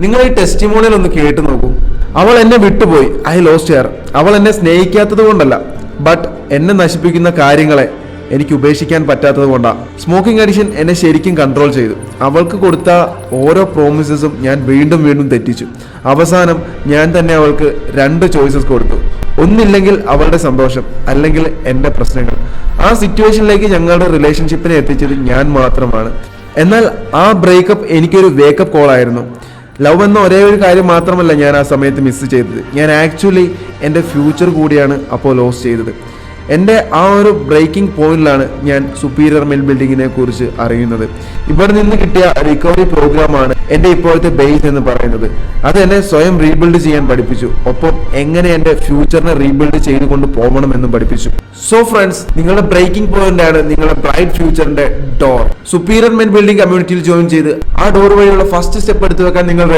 നിങ്ങൾ ഈ ടെസ്റ്റിമോണിയൽ ഒന്ന് കേട്ടു നോക്കൂ. അവൾ എന്നെ വിട്ടുപോയി, ഐ ലോസ്റ്റ് ഹെയർ. അവൾ എന്നെ സ്നേഹിക്കാത്തത് കൊണ്ടല്ല, ബട്ട് എന്നെ നശിപ്പിക്കുന്ന കാര്യങ്ങളെ എനിക്ക് ഉപേക്ഷിക്കാൻ പറ്റാത്തത് കൊണ്ടാണ്. സ്മോക്കിംഗ് അഡിക്ഷൻ എന്നെ ശരിക്കും കൺട്രോൾ ചെയ്തു. അവൾക്ക് കൊടുത്ത ഓരോ പ്രോമിസസും ഞാൻ വീണ്ടും വീണ്ടും തെറ്റിച്ചു. അവസാനം ഞാൻ തന്നെ അവൾക്ക് 2 ചോയ്സസ് കൊടുത്തു. ഒന്നില്ലെങ്കിൽ അവളുടെ സന്തോഷം, അല്ലെങ്കിൽ എൻ്റെ പ്രശ്നങ്ങൾ. ആ സിറ്റുവേഷനിലേക്ക് ഞങ്ങളുടെ റിലേഷൻഷിപ്പിനെ എത്തിച്ചത് ഞാൻ മാത്രമാണ്. എന്നാൽ ആ ബ്രേക്കപ്പ് എനിക്കൊരു വേക്കപ്പ് കോൾ ആയിരുന്നു. ലവ് എന്ന ഒരേ ഒരു കാര്യം മാത്രമല്ല ഞാൻ ആ സമയത്ത് മിസ് ചെയ്തത്, ഞാൻ ആക്ച്വലി എൻ്റെ ഫ്യൂച്ചർ കൂടിയാണ് അപ്പോൾ ലോസ് ചെയ്തത്. എൻ്റെ ആ ഒരു ബ്രേക്കിംഗ് പോയിന്റിലാണ് ഞാൻ സുപ്പീരിയർ മെൽ ബിൽഡിങ്ങിനെ കുറിച്ച് അറിയുന്നത്. ഇവിടെ നിന്ന് കിട്ടിയ റിക്കവറി പ്രോഗ്രാമാണ് എൻ്റെ ഇപ്പോഴത്തെ ബേസ് എന്ന് പറയുന്നത്. അത് എന്നെ സ്വയം റീബിൽഡ് ചെയ്യാൻ പഠിപ്പിച്ചു, ഒപ്പം എങ്ങനെ എൻ്റെ ഫ്യൂച്ചറിനെ റീബിൽഡ് ചെയ്തുകൊണ്ട് പോകണമെന്നും പഠിപ്പിച്ചു. സോ ഫ്രണ്ട്സ്, നിങ്ങളുടെ ബ്രേക്കിംഗ് പോയിന്റ് ആണ് നിങ്ങളുടെ ബ്രൈറ്റ് ഫ്യൂച്ചറിന്റെ ഡോർ. സുപ്പീരിയർ മെൽ ബിൽഡിംഗ് കമ്മ്യൂണിറ്റിയിൽ ജോയിൻ ചെയ്ത് ആ ഡോർ വഴിയുള്ള ഫസ്റ്റ് സ്റ്റെപ്പ് എടുത്തു വെക്കാൻ നിങ്ങൾ ready